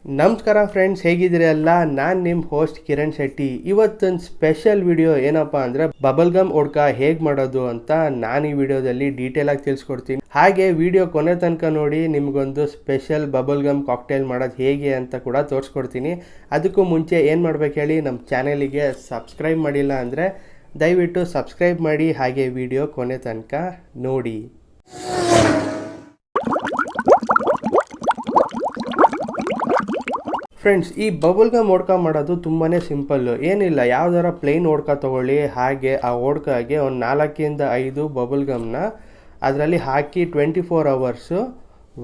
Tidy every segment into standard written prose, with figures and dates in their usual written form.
ನಮಸ್ಕಾರ ಫ್ರೆಂಡ್ಸ್, ಹೇಗಿದ್ದೀರಲ್ಲ? ನಾನು ನಿಮ್ಮ ಹೋಸ್ಟ್ ಕಿರಣ್ ಶೆಟ್ಟಿ. ಇವತ್ತೊಂದು ಸ್ಪೆಷಲ್ ವಿಡಿಯೋ ಏನಪ್ಪ ಅಂದರೆ ಬಬಲ್ ಗಮ್ ಓಡ್ಕ ಹೇಗೆ ಮಾಡೋದು ಅಂತ ನಾನು ಈ ವಿಡಿಯೋದಲ್ಲಿ ಡೀಟೇಲ್ ಆಗಿ ತಿಳಿಸ್ಕೊಡ್ತೀನಿ. ಹಾಗೆ ವಿಡಿಯೋ ಕೊನೆ ತನಕ ನೋಡಿ, ನಿಮಗೊಂದು ಸ್ಪೆಷಲ್ ಬಬಲ್ ಗಮ್ ಕಾಕ್ಟೇಲ್ ಮಾಡೋದು ಹೇಗೆ ಅಂತ ಕೂಡ ತೋರಿಸ್ಕೊಡ್ತೀನಿ. ಅದಕ್ಕೂ ಮುಂಚೆ ಏನು ಮಾಡ್ಬೇಕು ಹೇಳಿ, ನಮ್ಮ ಚಾನೆಲಿಗೆ ಸಬ್ಸ್ಕ್ರೈಬ್ ಮಾಡಿಲ್ಲ ಅಂದರೆ ದಯವಿಟ್ಟು ಸಬ್ಸ್ಕ್ರೈಬ್ ಮಾಡಿ, ಹಾಗೆ ವಿಡಿಯೋ ಕೊನೆ ತನಕ ನೋಡಿ. ಫ್ರೆಂಡ್ಸ್, ಈ ಬಬಲ್ ಗಮ್ ಓಡ್ಕ ಮಾಡೋದು ತುಂಬಾ ಸಿಂಪಲ್ಲು. ಏನಿಲ್ಲ, ಯಾವ್ದಾರ ಪ್ಲೇನ್ ಓಡ್ಕ ತೊಗೊಳ್ಳಿ. ಹಾಗೆ ಆ ಓಡ್ಕಾಗೆ ಒಂದು 4-5 ಬಬಲ್ ಗಮ್ನ ಅದರಲ್ಲಿ ಹಾಕಿ 24 ಅವರ್ಸು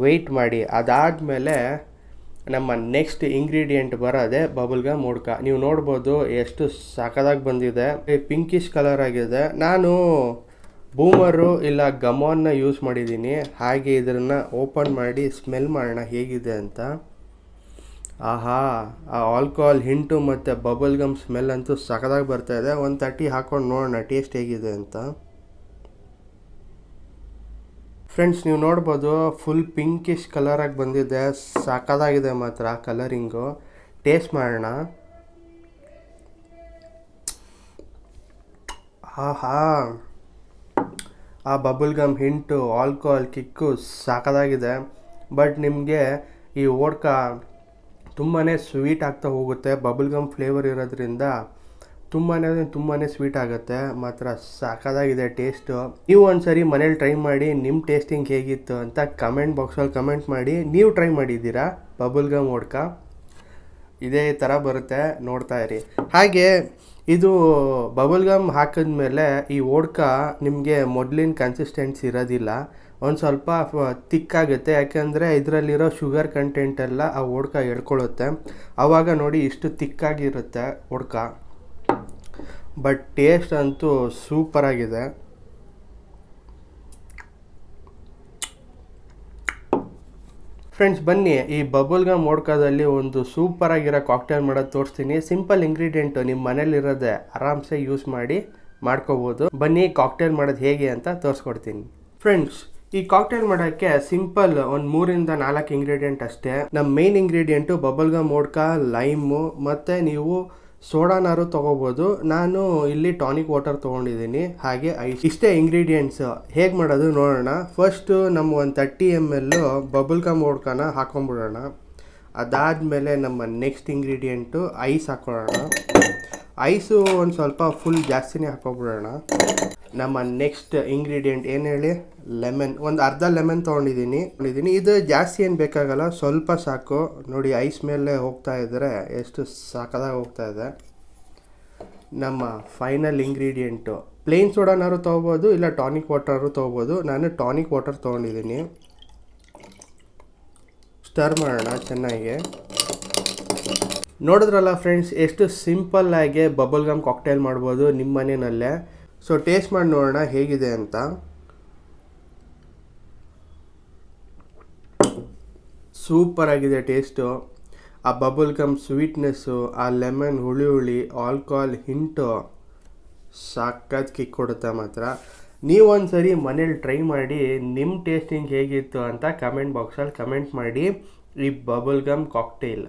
ವೆಯ್ಟ್ ಮಾಡಿ. ಅದಾದಮೇಲೆ ನಮ್ಮ ನೆಕ್ಸ್ಟ್ ಇಂಗ್ರೀಡಿಯೆಂಟ್ ಬರೋದೆ ಬಬಲ್ ಗಮ್ ಓಡ್ಕ. ನೀವು ನೋಡ್ಬೋದು ಎಷ್ಟು ಸಖತ್ತಾಗಿ ಬಂದಿದೆ, ಪಿಂಕಿಶ್ ಕಲರ್ ಆಗಿದೆ. ನಾನು ಬೂಮರು ಇಲ್ಲ ಗಮಾನ್ನ ಯೂಸ್ ಮಾಡಿದ್ದೀನಿ. ಹಾಗೆ ಇದನ್ನು ಓಪನ್ ಮಾಡಿ ಸ್ಮೆಲ್ ಮಾಡೋಣ ಹೇಗಿದೆ ಅಂತ. ಆಹಾ, ಆ ಆಲ್ಕೋಹಾಲ್ ಹಿಂಟು ಮತ್ತು ಬಬಲ್ ಗಮ್ ಸ್ಮೆಲ್ ಅಂತೂ ಸಖತ್ತಾಗಿ ಬರ್ತಾಯಿದೆ. ಒಂದು 30 ಹಾಕ್ಕೊಂಡು ನೋಡೋಣ ಟೇಸ್ಟ್ ಹೇಗಿದೆ ಅಂತ. ಫ್ರೆಂಡ್ಸ್, ನೀವು ನೋಡ್ಬೋದು ಫುಲ್ ಪಿಂಕಿಶ್ ಕಲರಾಗಿ ಬಂದಿದೆ. ಸಖತ್ತಾಗಿದೆ ಮಾತ್ರ ಕಲರಿಂಗು. ಟೇಸ್ಟ್ ಮಾಡೋಣ. ಆಹಾ, ಆ bubble gum hint alcohol kick ಸಖತ್ತಾಗಿದೆ. ಬಟ್ ನಿಮಗೆ ಈ ಓಡ್ಕ ತುಂಬಾ ಸ್ವೀಟ್ ಆಗ್ತಾ ಹೋಗುತ್ತೆ. ಬಬಲ್ ಗಮ್ ಫ್ಲೇವರ್ ಇರೋದ್ರಿಂದ ತುಂಬಾ ಸ್ವೀಟ್ ಆಗುತ್ತೆ. ಮಾತ್ರ ಸಖತ್ತಾಗಿದೆ ಟೇಸ್ಟು. ನೀವು ಒಂದ್ಸರಿ ಮನೇಲಿ ಟ್ರೈ ಮಾಡಿ, ನಿಮ್ಮ ಟೇಸ್ಟಿಂಗ್ ಹೇಗಿತ್ತು ಅಂತ ಕಮೆಂಟ್ ಬಾಕ್ಸಲ್ಲಿ ಕಮೆಂಟ್ ಮಾಡಿ. ನೀವು ಟ್ರೈ ಮಾಡಿದ್ದೀರಾ ಬಬಲ್ ಗಮ್ ಓಡ್ಕ? ಇದೇ ಥರ ಬರುತ್ತೆ, ನೋಡ್ತಾ ಇರಿ. ಹಾಗೆ ಇದು ಬಬಲ್ ಗಮ್ ಹಾಕಿದ್ಮೇಲೆ ಈ ಓಡ್ಕ ನಿಮಗೆ ಮೊದಲಿನ ಕನ್ಸಿಸ್ಟೆನ್ಸಿ ಇರೋದಿಲ್ಲ, ಒಂದು ಸ್ವಲ್ಪ ತಿಕ್ಕಾಗುತ್ತೆ. ಯಾಕೆಂದರೆ ಇದರಲ್ಲಿರೋ ಶುಗರ್ ಕಂಟೆಂಟ್ ಎಲ್ಲ ಆ ಓಡ್ಕ ಎಳ್ಕೊಳ್ಳುತ್ತೆ. ಆವಾಗ ನೋಡಿ ಇಷ್ಟು ತಿಕ್ಕಾಗಿರುತ್ತೆ ಓಡ್ಕ. ಬಟ್ ಟೇಸ್ಟ್ ಅಂತೂ ಸೂಪರಾಗಿದೆ. ಫ್ರೆಂಡ್ಸ್, ಬನ್ನಿ ಈ ಬಬಲ್ ಗಮ್ ಓಡ್ಕದಲ್ಲಿ ಒಂದು ಸೂಪರಾಗಿರೋ ಕಾಕ್ಟೇಲ್ ಮಾಡೋದು ತೋರಿಸ್ತೀನಿ. ಸಿಂಪಲ್ ಇಂಗ್ರೀಡಿಯೆಂಟು ನಿಮ್ಮ ಮನೇಲಿರೋದೆ, ಆರಾಮ್ಸೆ ಯೂಸ್ ಮಾಡಿ ಮಾಡ್ಕೋಬೋದು. ಬನ್ನಿ ಕಾಕ್ಟೇಲ್ ಮಾಡೋದು ಹೇಗೆ ಅಂತ ತೋರಿಸ್ಕೊಡ್ತೀನಿ. ಫ್ರೆಂಡ್ಸ್, ಈ ಕಾಕ್ಟೇಲ್ ಮಾಡೋಕ್ಕೆ ಸಿಂಪಲ್ ಒಂದು 3-4 ಇಂಗ್ರೀಡಿಯೆಂಟ್ ಅಷ್ಟೇ. ನಮ್ಮ main ingredient bubble gum ಓಡ್ಕ, lime ಮತ್ತು ನೀವು ಸೋಡಾನಾರು ತೊಗೋಬೋದು. ನಾನು ಇಲ್ಲಿ ಟಾನಿಕ್ ವಾಟರ್ ತೊಗೊಂಡಿದ್ದೀನಿ, ಹಾಗೆ ಐಸ್. ಇಷ್ಟೇ ಇಂಗ್ರೀಡಿಯೆಂಟ್ಸು. ಹೇಗೆ ಮಾಡೋದು ನೋಡೋಣ. ಫಸ್ಟು ನಮ್ಮ ಒಂದು 30 ml ಬಬಲ್ ಗಮ್ ಓಡ್ಕನ ಹಾಕೊಂಡ್ಬಿಡೋಣ. ಅದಾದಮೇಲೆ ನಮ್ಮ ನೆಕ್ಸ್ಟ್ ಇಂಗ್ರೀಡಿಯೆಂಟು ಐಸ್ ಹಾಕೊಳ್ಳೋಣ. ಐಸು ಒಂದು ಸ್ವಲ್ಪ ಫುಲ್ ಜಾಸ್ತಿನೇ ಹಾಕೊಂಡ್ಬಿಡೋಣ. ನಮ್ಮ ನೆಕ್ಸ್ಟ್ ಇಂಗ್ರೀಡಿಯೆಂಟ್ ಏನು ಹೇಳಿ, ಲೆಮನ್. ಒಂದು ಅರ್ಧ ಲೆಮನ್ ತೊಗೊಂಡಿದ್ದೀನಿ. ಇದು ಜಾಸ್ತಿ ಏನು ಬೇಕಾಗಲ್ಲ, ಸ್ವಲ್ಪ ಸಾಕು. ನೋಡಿ ಐಸ್ ಮೇಲೆ ಹೋಗ್ತಾ ಇದ್ದರೆ ಎಷ್ಟು ಸಾಕಾಗಿ ಹೋಗ್ತಾ ಇದೆ. ನಮ್ಮ ಫೈನಲ್ ಇಂಗ್ರೀಡಿಯೆಂಟು ಪ್ಲೇನ್ ಸೋಡಾನಾರು ತೊಗೋಬೋದು, ಇಲ್ಲ ಟಾನಿಕ್ ವಾಟರು ತೊಗೋಬೋದು. ನಾನು ಟಾನಿಕ್ ವಾಟರ್ ತೊಗೊಂಡಿದ್ದೀನಿ. ಸ್ಟರ್ ಮಾಡೋಣ ಚೆನ್ನಾಗಿ. ನೋಡಿದ್ರಲ್ಲ ಫ್ರೆಂಡ್ಸ್, ಎಷ್ಟು ಸಿಂಪಲ್ಲಾಗಿ ಬಬಲ್ ಗಮ್ ಕಾಕ್ಟೇಲ್ ಮಾಡ್ಬೋದು ನಿಮ್ಮ ಮನೆಯಲ್ಲೇ. ಸೊ ಟೇಸ್ಟ್ ಮಾಡಿ ನೋಡೋಣ ಹೇಗಿದೆ ಅಂತ. ಸೂಪರಾಗಿದೆ ಟೇಸ್ಟು. ಆ ಬಬಲ್ ಗಮ್ ಸ್ವೀಟ್ನೆಸ್ಸು, ಆ ಲೆಮನ್ ಹುಳಿ, ಆಲ್ಕೋಹಾಲ್ ಹಿಂಟು ಸಖತ್ ಕಿಕ್ ಕೊಡುತ್ತೆ ಮಾತ್ರ. ನೀವು ಒಂದ್ಸರಿ ಮನೇಲಿ ಟ್ರೈ ಮಾಡಿ, ನಿಮ್ಮ ಟೇಸ್ಟಿಂಗ್ ಹೇಗಿತ್ತು ಅಂತ ಕಮೆಂಟ್ ಬಾಕ್ಸಲ್ಲಿ ಕಮೆಂಟ್ ಮಾಡಿ. ಈ ಬಬಲ್ ಗಮ್ ಕಾಕ್ಟೇಲ್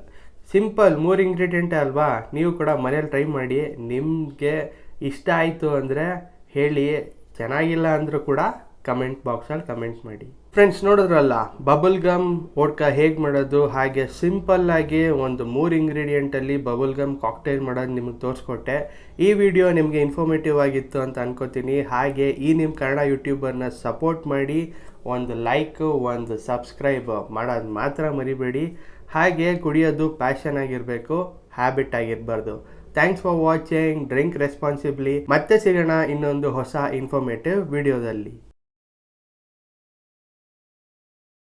ಸಿಂಪಲ್ 3 ಇಂಗ್ರೀಡಿಯೆಂಟೇ ಅಲ್ವಾ? ನೀವು ಕೂಡ ಮನೇಲಿ ಟ್ರೈ ಮಾಡಿ. ನಿಮಗೆ ಇಷ್ಟ ಆಯಿತು ಅಂದರೆ ಹೇಳಿ, ಚೆನ್ನಾಗಿಲ್ಲ ಅಂದರೂ ಕೂಡ ಕಮೆಂಟ್ ಬಾಕ್ಸಲ್ಲಿ ಕಮೆಂಟ್ ಮಾಡಿ. ಫ್ರೆಂಡ್ಸ್, ನೋಡಿದ್ರಲ್ಲ ಬಬಲ್ ಗಮ್ ಓಡ್ಕ ಹೇಗೆ ಮಾಡೋದು. ಹಾಗೆ ಸಿಂಪಲ್ಲಾಗಿ ಒಂದು 3 ಇಂಗ್ರೀಡಿಯೆಂಟಲ್ಲಿ ಬಬಲ್ ಗಮ್ ಕಾಕ್ಟೇಲ್ ಮಾಡೋದು ನಿಮಗೆ ತೋರಿಸ್ಕೊಟ್ಟೆ. ಈ ವಿಡಿಯೋ ನಿಮಗೆ ಇನ್ಫಾರ್ಮೇಟಿವ್ ಆಗಿತ್ತು ಅಂತ ಅನ್ಕೋತೀನಿ. ಹಾಗೆ ಈ ನಿಮ್ಮ ಕನ್ನಡ ಯೂಟ್ಯೂಬರ್ನ ಸಪೋರ್ಟ್ ಮಾಡಿ. ಒಂದು ಲೈಕು, ಒಂದು ಸಬ್ಸ್ಕ್ರೈಬ್ ಮಾಡೋದು ಮಾತ್ರ ಮರಿಬೇಡಿ. ಹಾಗೆ ಕುಡಿಯೋದು ಪ್ಯಾಷನ್ ಆಗಿರಬೇಕು, ಹ್ಯಾಬಿಟ್ ಆಗಿರಬಾರ್ದು. Thanks for watching. Drink responsibly. ಮತ್ತೆ ಸಿಗೋಣ ಇನ್ನೊಂದು ಹೊಸ ಇನ್ಫಾರ್ಮೇಟಿವ್ ವಿಡಿಯೋದಲ್ಲಿ.